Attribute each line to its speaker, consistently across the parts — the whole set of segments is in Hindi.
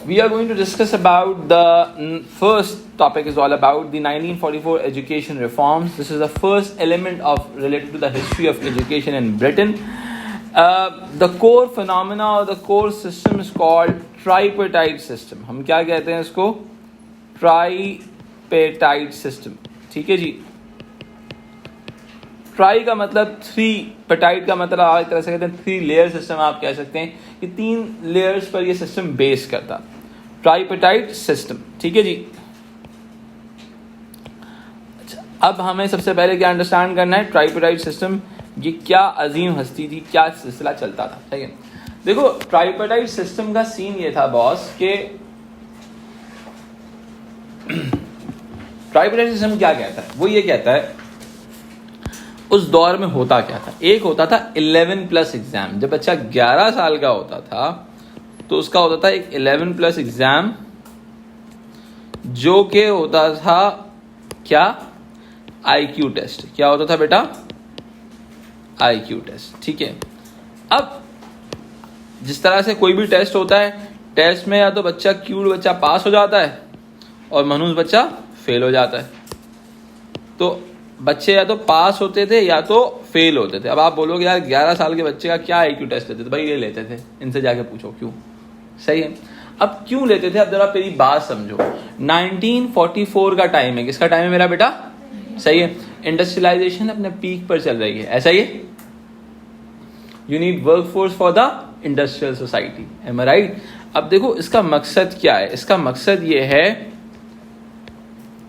Speaker 1: We are going to discuss about the first topic is all about the 1944 education reforms. This is the first element of related to the history of education in Britain. The core phenomena or the core system is called tripartite system. हम क्या कहते हैं इसको? Tripartite system. ठीक है जी. ट्राई का मतलब थ्री, पेटाइट का मतलब आप एक तरह से कहते हैं थ्री लेयर सिस्टम. आप कह सकते हैं कि 3 लेयर्स पर ये सिस्टम बेस करता. ट्राइपेटाइट सिस्टम. ठीक है जी. अच्छा, अब हमें सबसे पहले क्या अंडरस्टैंड करना है? ट्राइपेटाइट सिस्टम ये क्या अजीम हस्ती थी, क्या सिलसिला चलता था. ठीक है, देखो ट्राइपेटाइट सिस्टम का सीन ये था बॉस के ट्राइपेटाइट सिस्टम क्या कहता है? वो ये कहता है उस दौर में होता क्या था. एक होता था 11+ एग्जाम. जब बच्चा 11 साल का होता था तो उसका होता था एक 11+ एग्जाम जो कि होता था क्या? IQ test. क्या होता था बेटा? IQ test. ठीक है, अब जिस तरह से कोई भी टेस्ट होता है, टेस्ट में या तो बच्चा क्यूट बच्चा पास हो जाता है और मनुष्य बच्चा फेल हो जाता है. तो बच्चे या तो पास होते थे या तो फेल होते थे. अब आप बोलोगे यार 11 साल के बच्चे का क्या IQ टेस्ट लेते थे? भाई ये लेते थे. इनसे जाके पूछो क्यों. सही है, अब क्यों लेते थे? अब जरा मेरी बात समझो. 1944 का टाइम है. किसका टाइम है मेरा बेटा? सही है, इंडस्ट्रियलाइजेशन अपने पीक पर चल रही है. ऐसा ही है, you need work force for the industrial society. Am I right? अब देखो इसका मकसद क्या है. इसका मकसद ये है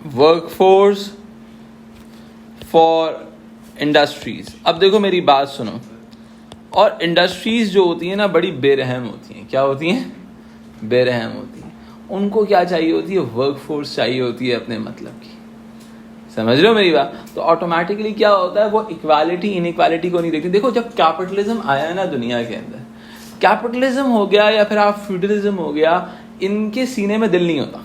Speaker 1: वर्क फोर्स फॉर इंडस्ट्रीज. अब देखो मेरी बात सुनो, और इंडस्ट्रीज जो होती है ना बड़ी बेरहम होती हैं. क्या होती हैं? बेरहम होती हैं. उनको क्या चाहिए होती है? वर्क फोर्स चाहिए होती है अपने मतलब की. समझ रहे हो मेरी बात? तो ऑटोमेटिकली क्या होता है, वो इक्वालिटी इनइक्वालिटी को नहीं देखती. देखो जब कैपिटलिज्म आया ना दुनिया के अंदर, कैपिटलिज्म हो गया या फिर आप फ्यूडलिज्म हो गया, इनके सीने में दिल नहीं होता.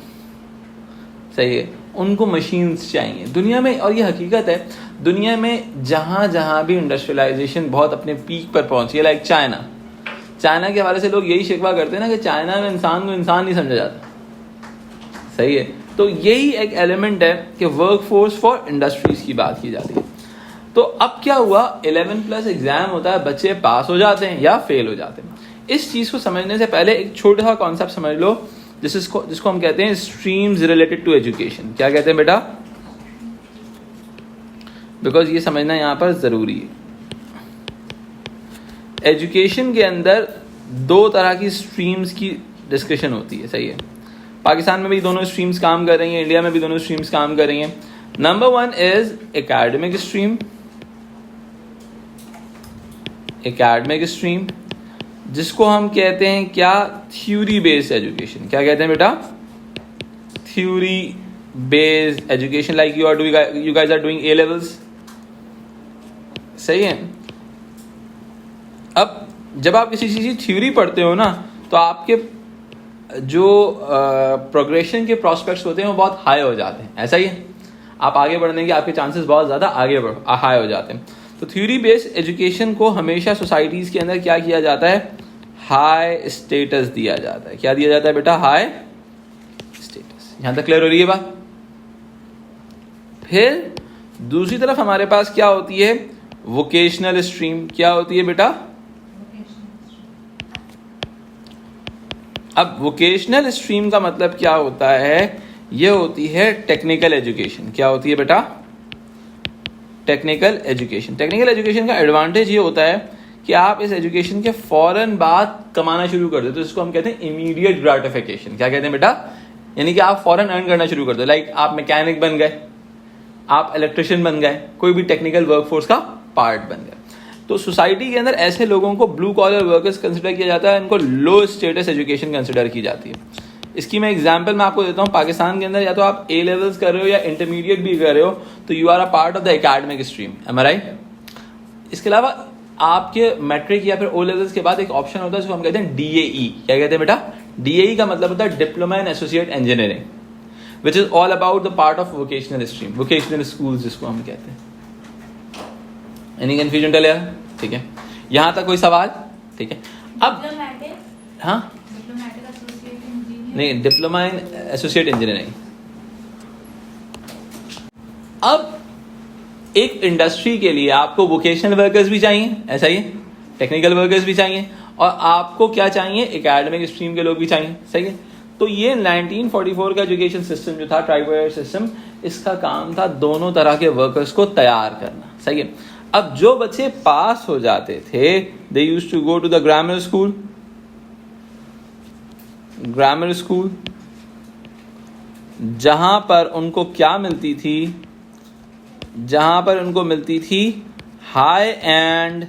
Speaker 1: सही है, उनको मशीन्स चाहिए दुनिया में. और ये हकीकत है, दुनिया में जहां जहां भी इंडस्ट्रियलाइजेशन बहुत अपने पीक पर पहुंची है, लाइक चाइना के हवाले से लोग यही शिकवा करते हैं ना कि चाइना में इंसान को इंसान नहीं समझा जाता. सही है, तो यही एक एलिमेंट है कि वर्क फोर्स फॉर इंडस्ट्रीज की बात की जाती है. तो अब क्या हुआ, 11+ एग्जाम होता है, बच्चे पास हो जाते हैं या फेल हो जाते हैं. इस चीज को समझने से पहले एक छोटा सा कॉन्सेप्ट समझ लो, जिसको हम कहते हैं स्ट्रीम्स रिलेटेड टू एजुकेशन. क्या कहते हैं बेटा? बिकॉज ये समझना यहां पर जरूरी है. एजुकेशन के अंदर 2 तरह की स्ट्रीम्स की डिस्कशन होती है. सही है, पाकिस्तान में भी दोनों स्ट्रीम्स काम कर रही हैं, इंडिया में भी दोनों स्ट्रीम्स काम कर रही हैं. Number 1 is academic stream. Academic stream जिसको हम कहते हैं क्या? Theory based education. क्या कहते हैं बेटा? Theory based education. Like you guys are doing A levels. सही है. अब जब आप किसी चीज की थ्योरी पढ़ते हो ना, तो आपके जो प्रोग्रेशन के प्रोस्पेक्ट्स होते हैं वो बहुत हाई हो जाते हैं. ऐसा ही है, आप आगे बढ़ने के आपके चांसेस बहुत ज्यादा हाई हो जाते हैं. तो थ्योरी बेस्ड एजुकेशन को हमेशा सोसाइटीज के अंदर क्या किया जाता है? हाई स्टेटस दिया जाता है. क्या दिया जाता है बेटा? High status. यहां तक क्लियर हो रही है बात? फिर दूसरी तरफ हमारे पास क्या होती है? Vocational stream. क्या होती है बेटा? अब वोकेशनल स्ट्रीम का मतलब क्या होता है? ये होती है टेक्निकल एजुकेशन. क्या होती है बेटा? Technical education. टेक्निकल एजुकेशन का एडवांटेज ये होता है कि आप इस एजुकेशन के फौरन बाद कमाना शुरू कर देते हो. इसको हम कहते हैं इमीडिएट ग्रेटिफिकेशन. क्या कहते हैं बेटा? यानी कि आप फौरन अर्न करना शुरू कर दो. लाइक आप मैकेनिक बन गए, आप इलेक्ट्रिशियन बन गए, कोई भी टेक्निकल वर्कफोर्स का पार्ट बन गए. तो सोसाइटी के अंदर ऐसे लोगों को ब्लू कॉलर वर्कर्स कंसिडर किया जाता है. इनको लो स्टेटस एजुकेशन कंसिडर की जाती है. इसकी मैं एग्जांपल मैं आपको देता हूँ. पाकिस्तान के अंदर या तो आप A levels कर रहे हो या इंटरमीडिएट भी कर रहे हो, तो you are a part of the academic stream. Am I right? इसके अलावा आपके मैट्रिक या फिर O levels के बाद एक ऑप्शन होता है जिसको हम कहते हैं DAE. क्या कहते हैं बेटा? DAE का मतलब होता है diploma in associate engineering, which is all about the part of vocational stream, vocational school जिसको हम कहते हैं. Any confusion till here? ठीक है, यहां तक कोई सवाल? ठीक है. अब हाँ नहीं, डिप्लोमा इन एसोसिएट इंजीनियरिंग। अब एक इंडस्ट्री के लिए आपको वोकेशनल वर्कर्स भी चाहिए, ऐसा ही टेक्निकल वर्कर्स भी चाहिए, और आपको क्या चाहिए, एकेडमिक स्ट्रीम के लोग भी चाहिए, सही है। तो ये 1944 का एजुकेशन सिस्टम जो था, ट्राइबाल सिस्टम, इसका काम था दोनों तरह के वर्कर्स को तैयार करना, सही है। अब जो बच्चे पास हो जाते थे, they used to go to the grammar school, जहां पर उनको क्या मिलती थी, जहां पर उनको मिलती थी हाई एंड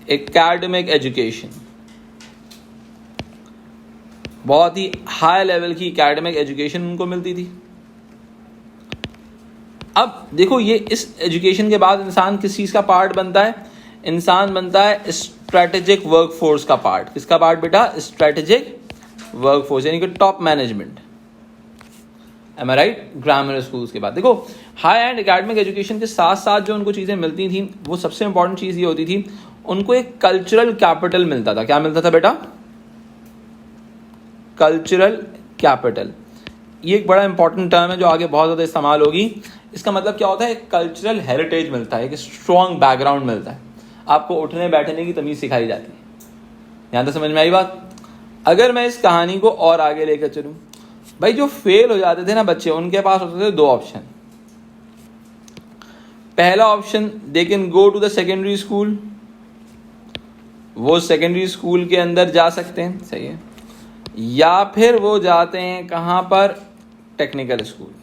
Speaker 1: एकेडमिक एजुकेशन, बहुत ही हाई लेवल की एकेडमिक एजुकेशन उनको मिलती थी। अब देखो, ये इस एजुकेशन के बाद इंसान किस चीज का पार्ट बनता है, इंसान बनता है स्ट्रेटेजिक वर्कफोर्स का पार्ट। किसका पार्ट बेटा, स्ट्रेटेजिक वर्कफोर्स, यानी कि top management. M I right. Grammar schools के बाद देखो, हाई एंड एकेडमिक एजुकेशन के साथ साथ जो उनको चीजें मिलती थी, वो सबसे इंपॉर्टेंट चीज ये होती थी, उनको एक कल्चरल कैपिटल मिलता था। क्या मिलता था बेटा, कल्चरल कैपिटल। ये एक बड़ा इंपॉर्टेंट टर्म है जो आगे बहुत ज्यादा इस्तेमाल होगी। इसका मतलब क्या होता है, एक कल्चरल हेरिटेज मिलता है, एक स्ट्रॉन्ग बैकग्राउंड मिलता है, आपको उठने बैठने की तमीज सिखाई जाती है। यहां तक समझ में आई बात। अगर मैं इस कहानी को और आगे लेकर चलूं, भाई जो फेल हो जाते थे ना बच्चे, उनके पास होते थे दो ऑप्शन। पहला option, they can go to the secondary school, वो सेकेंडरी स्कूल के अंदर जा सकते हैं, सही है, या फिर वो जाते हैं कहां पर, टेक्निकल स्कूल।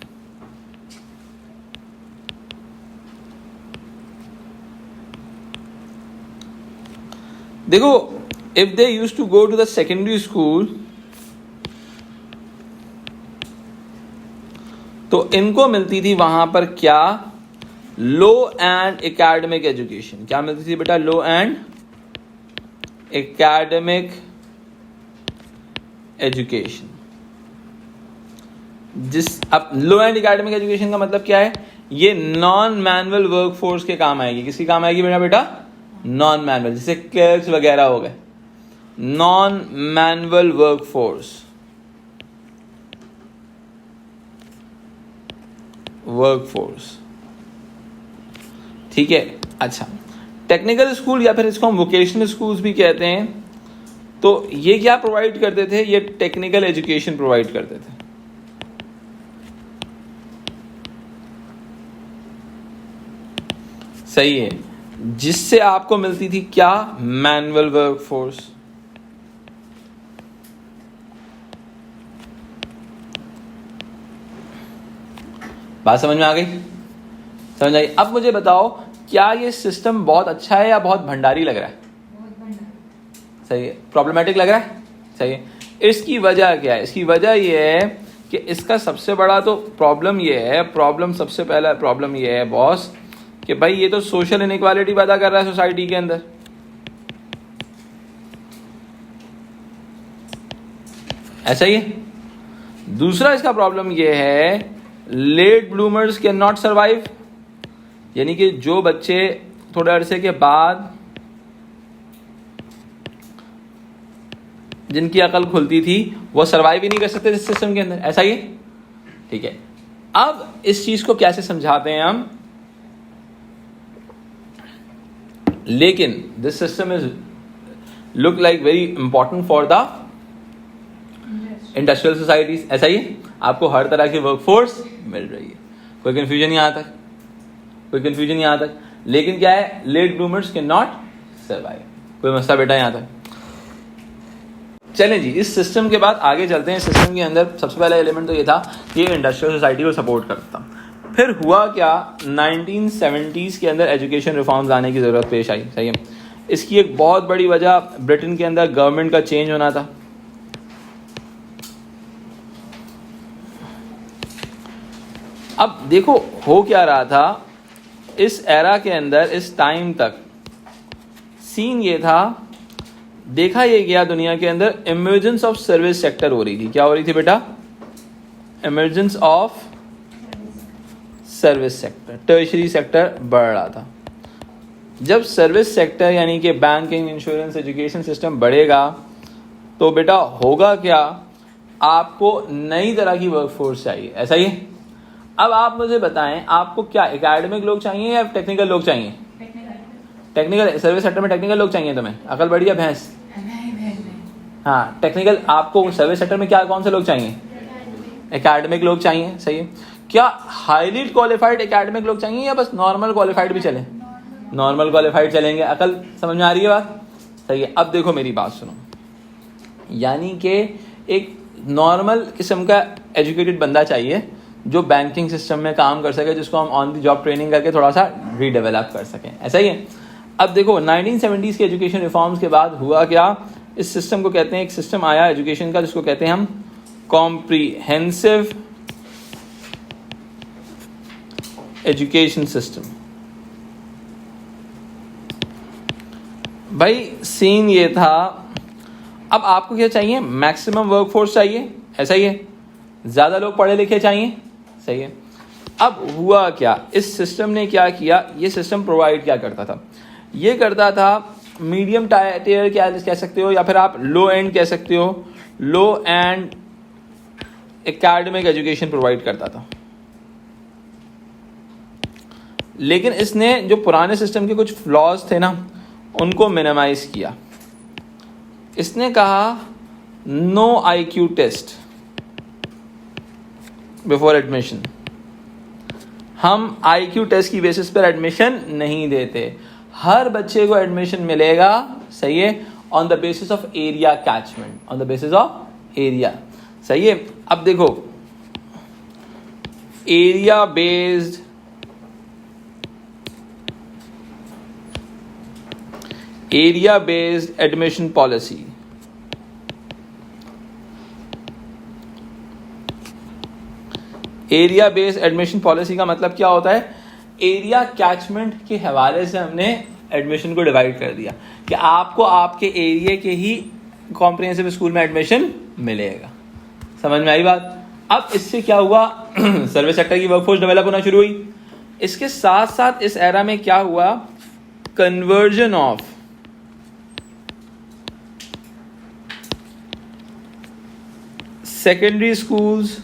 Speaker 1: देखो, if they used to go to the secondary school, तो इनको मिलती थी वहां पर क्या, लो एंड एकेडमिक एजुकेशन। क्या मिलती थी बेटा, लो एंड एकेडमिक एजुकेशन। अब लो एंड एकेडमिक एजुकेशन का मतलब क्या है, ये नॉन मैनुअल वर्कफोर्स के काम आएगी। किसकी काम आएगी बेटा, नॉन मैनुअल, जैसे क्लर्क्स वगैरह हो गए, नॉन मैनुअल वर्कफोर्स, ठीक है। अच्छा, टेक्निकल स्कूल या फिर इसको हम वोकेशनल स्कूल्स भी कहते हैं, तो ये क्या प्रोवाइड करते थे, ये टेक्निकल एजुकेशन प्रोवाइड करते थे। सही है, जिससे आपको मिलती थी क्या, मैनुअल वर्कफोर्स। बात समझ में आ गई, समझ आई। अब मुझे बताओ, क्या ये सिस्टम बहुत अच्छा है या बहुत भंडारी लग रहा है, सही है, प्रॉब्लमेटिक लग रहा है, सही है। इसकी वजह क्या है, इसकी वजह ये है कि इसका सबसे बड़ा तो प्रॉब्लम ये है, सबसे पहला प्रॉब्लम ये है बॉस, कि भाई ये तो सोशल इनइक्वालिटी पैदा कर रहा है सोसाइटी के अंदर। ऐसा ही है। दूसरा इसका प्रॉब्लम ये है, late bloomers can not survive, यानी कि जो बच्चे थोड़े अरसे के बाद, जिनकी अकल खुलती थी, वो सर्वाइव ही नहीं कर सकते इस सिस्टम के अंदर। ऐसा ही, ठीक है। अब इस चीज को कैसे समझाते हैं हम, लेकिन this system is look like very important for the industrial societies. ऐसा ही, आपको हर तरह की वर्कफोर्स मिल रही है, कोई कंफ्यूजन नहीं आता, लेकिन क्या है, late bloomers can not survive. कोई मसला बेटा यहां तक। चलें जी, इस सिस्टम के बाद आगे चलते हैं। सिस्टम के अंदर सबसे पहला एलिमेंट तो ये था कि ये इंडस्ट्रियल सोसाइटी को सपोर्ट करता। फिर हुआ क्या, 1970s के अंदर एजुकेशन रिफॉर्म्स लाने की जरूरत पेश आई, सही है। इसकी एक बहुत बड़ी वजह ब्रिटेन के अंदर गवर्नमेंट का चेंज होना था। अब देखो हो क्या रहा था इस एरा के अंदर, इस टाइम तक सीन ये था, देखा ये गया दुनिया के अंदर, इमर्जेंस ऑफ सर्विस सेक्टर हो रही थी। क्या हो रही थी बेटा, emergence of service sector, tertiary sector बढ़ रहा था। जब सर्विस सेक्टर यानी कि बैंकिंग, इंश्योरेंस, एजुकेशन सिस्टम बढ़ेगा, तो बेटा होगा क्या, आपको नई तरह की वर्कफोर्स चाहिए, ऐसा ही है। अब आप मुझे बताएं, आपको क्या एकेडमिक लोग चाहिए या टेक्निकल लोग चाहिए? टेक्निकल, सर्विस सेक्टर में टेक्निकल लोग चाहिए तुम्हें? अकल बढ़िया भैंस। हाँ, टेक्निकल, आपको सर्विस सेक्टर में क्या कौन से लोग चाहिए? एकेडमिक लोग चाहिए, सही है। क्या हाईली क्वालिफाइड एकेडमिक लोग चाहिए या बस नॉर्मल क्वालिफाइड भी चले? नॉर्मल क्वालिफाइड चलेंगे। अकल समझ में आ रही है बात? सही है। अब देखो मेरी बात सुनो, यानी कि एक नॉर्मल किस्म का एजुकेटेड बंदा चाहिए जो बैंकिंग सिस्टम में काम कर सके, जिसको हम ऑन द जॉब ट्रेनिंग करके थोड़ा सा रीडेवलप कर सकें, ऐसा ही है। अब देखो 1970s के एजुकेशन रिफॉर्म्स के बाद हुआ क्या, इस सिस्टम को कहते हैं, एक सिस्टम आया एजुकेशन का जिसको कहते हैं हम कॉम्प्रिहेंसिव एजुकेशन सिस्टम। भाई सीन ये था, अब आपको क्या चाहिए? मैक्सिमम वर्कफोर्स चाहिए, ऐसा ही है। ज्यादा लोग पढ़े लिखे चाहिए, सही है। अब हुआ क्या, इस सिस्टम ने क्या किया, ये सिस्टम प्रोवाइड क्या करता था? ये करता था मीडियम टायर क्या कह सकते हो, या फिर आप लो एंड कह सकते हो, लो एंड एकेडमिक एजुकेशन प्रोवाइड करता था। लेकिन इसने जो पुराने सिस्टम के कुछ फ्लॉज थे ना, उनको मिनिमाइज किया। इसने कहा no IQ test before admission, हम IQ टेस्ट की बेसिस पर एडमिशन नहीं देते, हर बच्चे को एडमिशन मिलेगा, सही है, on the basis of area catchment, on the basis of area, सही है। अब देखो area based admission policy, area based admission policy का मतलब क्या होता है? एरिया कैचमेंट के हवाले से हमने एडमिशन को डिवाइड कर दिया कि आपको आपके एरिया के ही कॉम्प्रिहेंसिव स्कूल में एडमिशन मिलेगा। समझ में आई बात? अब इससे क्या हुआ, सर्विस सेक्टर की वर्कफोर्स डेवलप होना शुरू हुई। इसके साथ साथ इस एरा में क्या हुआ, conversion of secondary schools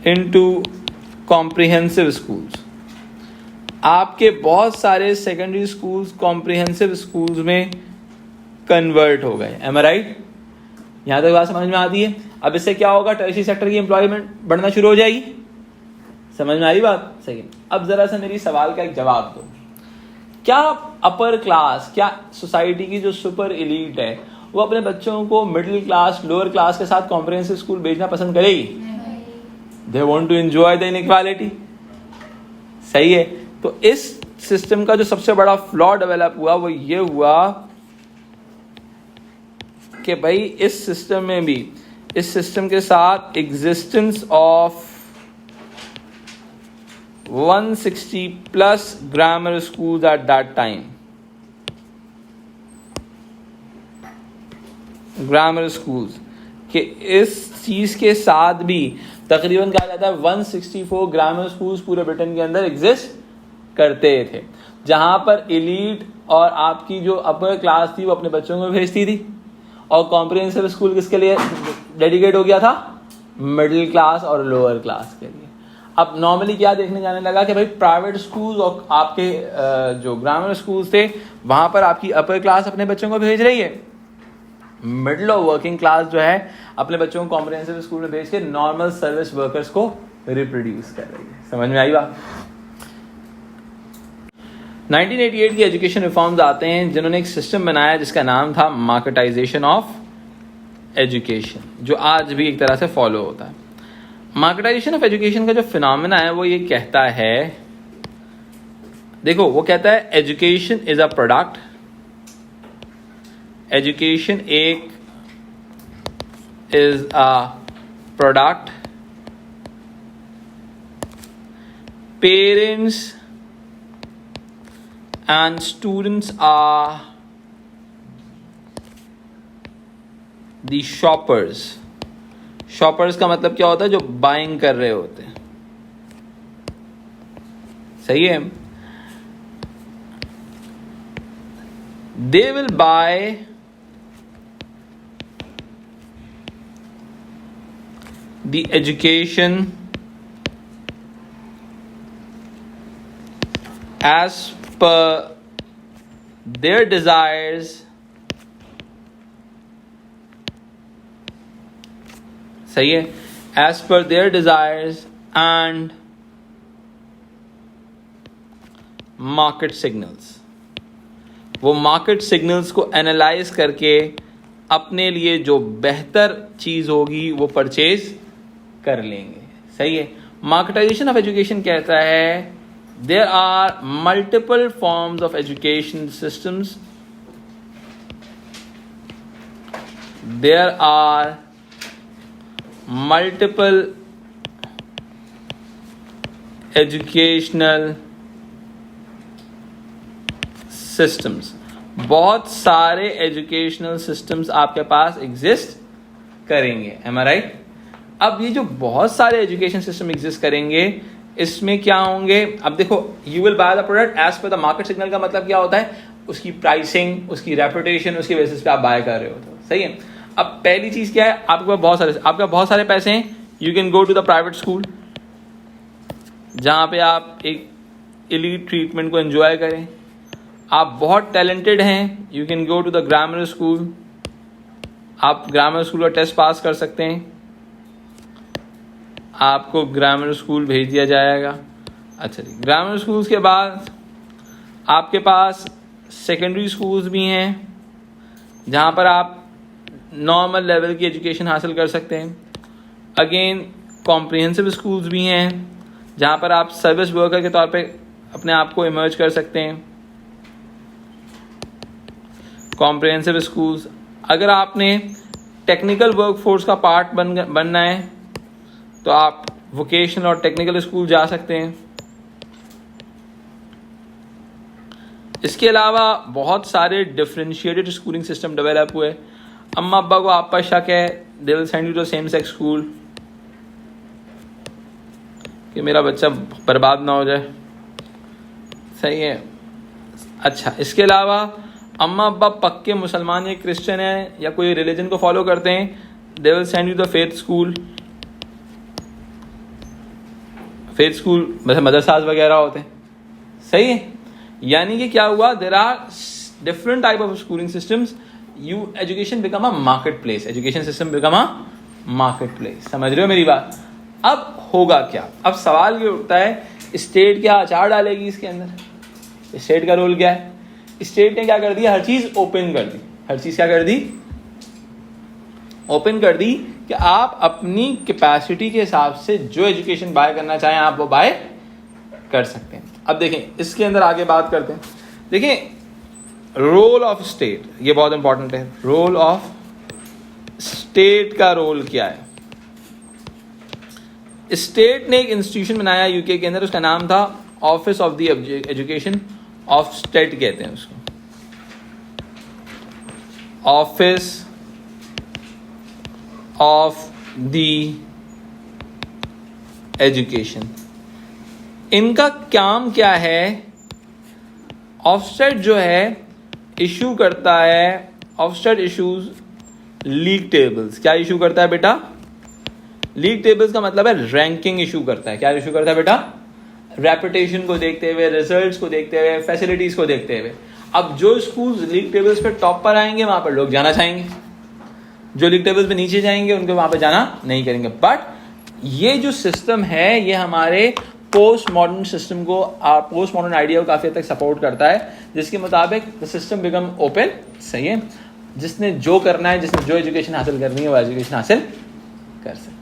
Speaker 1: into comprehensive schools. आपके बहुत सारे सेकेंडरी स्कूल्स कॉम्प्रिहेंसिव स्कूल्स में कन्वर्ट हो गए। M I right? यहां तक बात समझ में आती है? अब इससे क्या होगा, टर्शियरी सेक्टर की एम्प्लॉयमेंट बढ़ना शुरू हो जाएगी। समझ में आई बात? सही है। अब जरा सा मेरी सवाल का एक जवाब दो, क्या अपर क्लास, क्या सोसाइटी की जो सुपर एलीट है वो अपने बच्चों को मिडिल क्लास, लोअर क्लास के साथ कॉम्प्रिहेंसिव स्कूल भेजना पसंद करेगी? They want to enjoy the inequality, सही है। तो इस सिस्टम का जो सबसे बड़ा फ्लॉ डेवलप हुआ वो ये हुआ कि भाई इस सिस्टम में भी, इस सिस्टम के साथ existence of 160+ grammar schools at that time, grammar schools के इस चीज के साथ भी तकरीबन कहा जाता है 164 ग्रामर स्कूल्स पूरे ब्रिटेन के अंदर एग्जिस्ट करते थे, जहां पर एलीट और आपकी जो अपर क्लास थी वो अपने बच्चों को भेजती थी, और कॉम्प्रिहेंसिव स्कूल किसके लिए डेडिकेट हो गया था? मिडिल क्लास और लोअर क्लास के लिए। अब नॉर्मली क्या देखने जाने लगा कि भाई प्राइवेट स्कूल और आपके जो ग्रामर स्कूल्स थे वहां पर आपकी अपर क्लास अपने बच्चों को भेज रही है, मिडिल और वर्किंग क्लास जो है अपने बच्चों को कॉम्प्रिहेंसिव स्कूल में भेज के नॉर्मल सर्विस वर्कर्स को रिप्रोड्यूस कर रही है। समझ में आई बात? 1988 की एजुकेशन रिफॉर्म्स आते हैं जिन्होंने एक सिस्टम बनाया जिसका नाम था मार्केटाइजेशन ऑफ एजुकेशन, जो आज भी एक तरह से फॉलो होता है। मार्केटाइजेशन ऑफ एजुकेशन का जो फिनोमेना है वो ये कहता है, देखो वो कहता है education is a product, education एक is a product, parents and students are the shoppers. shoppers का मतलब क्या होता है? जो बाइंग कर रहे होते हैं, सही है। they will buy the education as per their desires सही है, as per their desires and market signals. वो मार्केट सिग्नल्स को एनालाइज करके अपने लिए जो बेहतर चीज होगी वो परचेज कर लेंगे. सही है. मार्केटाइजेशन ऑफ एजुकेशन कहता है there are multiple forms of education systems, there are multiple educational systems. बहुत सारे एजुकेशनल सिस्टम्स आपके पास एग्जिस्ट करेंगे. Am I right? अब ये जो बहुत सारे एजुकेशन सिस्टम एग्जिस्ट करेंगे इसमें क्या होंगे? अब देखो, you will buy the product as per the market signal का मतलब क्या होता है? उसकी प्राइसिंग, उसकी रेपुटेशन, उसकी बेसिस पे आप बाय कर रहे हो. तो सही है. अब पहली चीज क्या है? आपके बहुत सारे पैसे हैं. You can go to the private school जहां पे आप एक एलीट ट्रीटमेंट को एंजॉय करें. आप बहुत टैलेंटेड हैं, you can go to the grammar school. आप ग्रामर स्कूल का टेस्ट पास कर सकते हैं, आपको ग्रामर स्कूल भेज दिया जाएगा. अच्छा जी. ग्रामर स्कूल्स के बाद आपके पास सेकेंडरी स्कूल्स भी हैं जहां पर आप नॉर्मल लेवल की एजुकेशन हासिल कर सकते हैं. अगेन कॉम्प्रिहेंसिव स्कूल्स भी हैं जहां पर आप सर्विस वर्कर के तौर पे अपने आप को इमर्ज कर सकते हैं. Comprehensive schools. अगर आपने टेक्निकल वर्कफोर्स का पार्ट बनना है तो आप वोकेशनल और टेक्निकल स्कूल जा सकते हैं. इसके अलावा बहुत सारे डिफरेंशिएटेड स्कूलिंग सिस्टम डेवलप हुए. अम्मा अब्बा को आप पर शक है, they will send you to same sex school कि मेरा बच्चा बर्बाद ना हो जाए. सही है. अच्छा, इसके अलावा अम्मा अब्बा पक्के मुसलमान या क्रिश्चियन है या कोई रिलीजन को फॉलो करते हैं, दे will send you the faith school. Faith school मतलब मदरसाज वगैरह होते हैं. सही है. यानी कि क्या हुआ? There are different type of schooling systems. You education become a market place. Education system become a market place. समझ रहे हो मेरी बात? अब होगा क्या? अब सवाल ये उठता है, स्टेट क्या अचार डालेगी इसके अंदर? स्टेट का रोल क्या है? स्टेट ने क्या कर दिया? हर चीज ओपन कर दी. हर चीज क्या कर दी? ओपन कर दी कि आप अपनी कैपेसिटी के हिसाब से जो एजुकेशन बाय करना चाहें आप वो बाय कर सकते हैं. अब देखें, इसके अंदर आगे बात करते हैं. देखें, रोल ऑफ स्टेट, ये बहुत इंपॉर्टेंट है. रोल ऑफ स्टेट का रोल क्या है? स्टेट ने एक इंस्टीट्यूशन बनाया यूके के अंदर, उसका नाम था office of the education of state कहते हैं उसको. Office of the education. इनका काम क्या है? ऑफस्टेट जो है इशू करता है, ऑफस्टेट इशूज लीग टेबल्स. क्या इशू करता है बेटा? लीग टेबल्स का मतलब है रैंकिंग इशू करता है. क्या इशू करता है बेटा? रेपुटेशन को देखते हुए, रिजल्ट्स को देखते हुए, फैसिलिटीज को देखते हुए. अब जो स्कूल्स लीग टेबल्स पे टॉप पर आएंगे वहां पर लोग जाना चाहेंगे, जो लीग टेबल्स पे नीचे जाएंगे उनको वहां पर जाना नहीं करेंगे. बट ये जो सिस्टम है ये हमारे पोस्ट मॉडर्न सिस्टम को, पोस्ट मॉडर्न आइडिया को काफी हद तक सपोर्ट करता है, जिसके मुताबिक द सिस्टम बिकम ओपन. सही है. जिसने जो करना है, जिसने जो एजुकेशन हासिल करनी है वो एजुकेशन हासिल कर सकता है.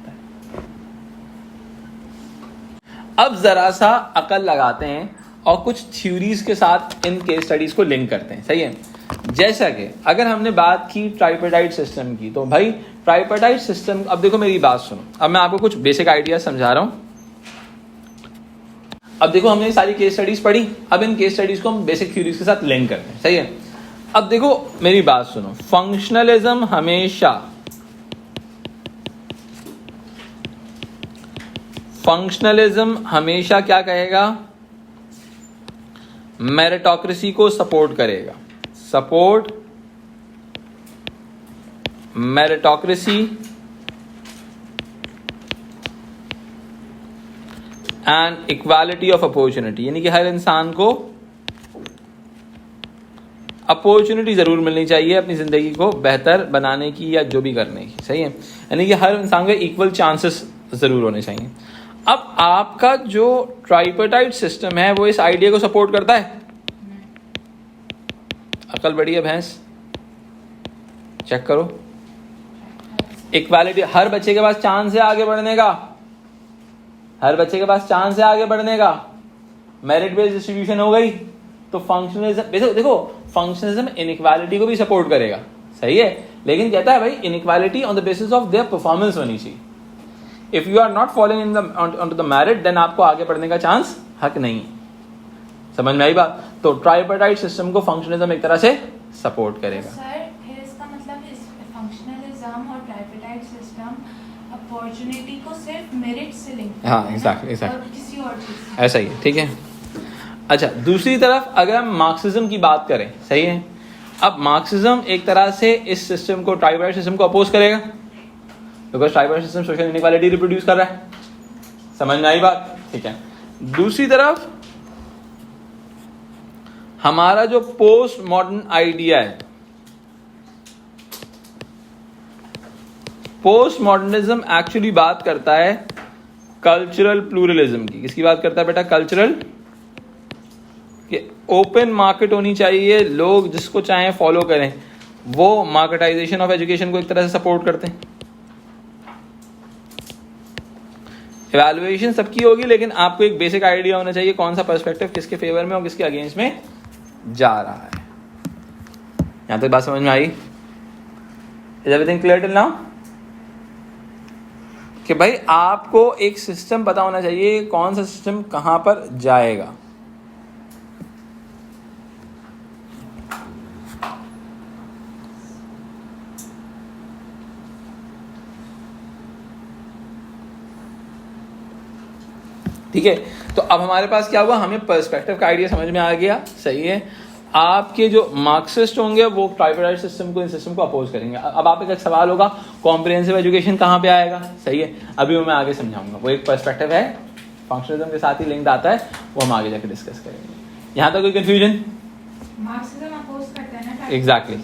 Speaker 1: अब जरा सा अकल लगाते हैं और कुछ थ्योरीज के साथ इन केस स्टडीज को लिंक करते हैं. सही है. जैसा कि अगर हमने बात की ट्राइपार्टाइट सिस्टम की, तो भाई ट्राइपार्टाइट सिस्टम, अब देखो मेरी बात सुनो, अब मैं आपको कुछ बेसिक आइडिया समझा रहा हूं. अब देखो, हमने सारी केस स्टडीज पढ़ी, अब इन केस स्टडीज को हम बेसिक थ्योरीज के साथ लिंक करते हैं. सही है. अब देखो मेरी बात सुनो, फंक्शनलिज्म हमेशा क्या कहेगा? मेरिटोक्रेसी को सपोर्ट करेगा. support meritocracy and equality of opportunity, यानी कि हर इंसान को अपॉर्चुनिटी ज़रूर मिलनी चाहिए अपनी ज़िंदगी को बेहतर बनाने की या जो भी करने की, सही है, यानी कि हर इंसान को इक्वल चांसेस ज़रूर होने चाहिए। अब आपका जो ट्राइपार्टाइट सिस्टम है वो इस आइडिया को सपोर्ट करता है? अकल बड़ी है भैंस, चेक करो। इक्वालिटी, हर बच्चे के पास चांस है आगे बढ़ने का, हर बच्चे के पास चांस है आगे बढ़ने का। मेरिट बेस्ड डिस्ट्रीब्यूशन हो गई तो फंक्शनलिज्म, देखो फंक्शनलिज्म इनइक्वालिटी को भी सपोर्ट करेगा, सही है, लेकिन कहता है भाई inequality on the basis of their performance होनी चाहिए। If you are not following in the on the merit, then आपको आगे बढ़ने का चांस हक नहीं है। समझ में आई बात? तो ट्राइपार्टाइट सिस्टम को फंक्शनलिज्म एक तरह से सपोर्ट करेगा।
Speaker 2: सर फिर इसका मतलब इस फंक्शनलिज्म और ट्राइपार्टाइट सिस्टम अपॉर्चुनिटी को सिर्फ मेरिट से लिंक करता है।
Speaker 1: हाँ, एग्जैक्टली
Speaker 2: और किसी और चीज से
Speaker 1: ऐसा ही है, ठीक है। अच्छा, दूसरी तरफ अगर हम मार्क्सिज्म की बात करें, सही है, अब मार्क्सिज्म एक तरह से इस सिस्टम को, ट्राइपार्टाइट सिस्टम को अपोज करेगा, because tripartite system social inequality reproduce कर रहा है। समझ में आई बात? ठीक है। दूसरी तरफ हमारा जो पोस्ट मॉडर्न आइडिया है, पोस्ट मॉडर्निज्म एक्चुअली बात करता है कल्चरल प्लूरलिज्म की। किसकी बात करता है बेटा? कल्चरल, कि ओपन मार्केट होनी चाहिए, लोग जिसको चाहें फॉलो करें। वो मार्केटाइजेशन ऑफ एजुकेशन को एक तरह से सपोर्ट करते हैं। इवैल्यूएशन सबकी होगी, लेकिन आपको एक बेसिक आइडिया होना चाहिए कौन सा पर्सपेक्टिव किसके फेवर में और किसके अगेंस्ट में जा रहा है। यहां तक बात समझ में आई? Is everything clear till now? कि भाई आपको एक सिस्टम पता होना चाहिए कौन सा सिस्टम कहां पर जाएगा। ठीक है, तो अब हमारे पास क्या हुआ, हमें पर्सपेक्टिव का आइडिया समझ में आ गया, सही है। आपके जो मार्क्सिस्ट होंगे वो ट्राइपार्टाइट सिस्टम को, इन सिस्टम को अपोज करेंगे। अब आप एक सवाल होगा कॉम्प्रिहेंसिव एजुकेशन कहाँ पे आएगा, सही है, अभी वो मैं आगे समझाऊंगा। वो एक पर्सपेक्टिव है, फंक्शनलिज्म के साथ ही लिंक आता है, वो हम आगे जाकर डिस्कस करेंगे। यहाँ तक कोई कंफ्यूजन?
Speaker 2: मार्क्सिज्म अपोज करता है ना
Speaker 1: एग्जैक्टली।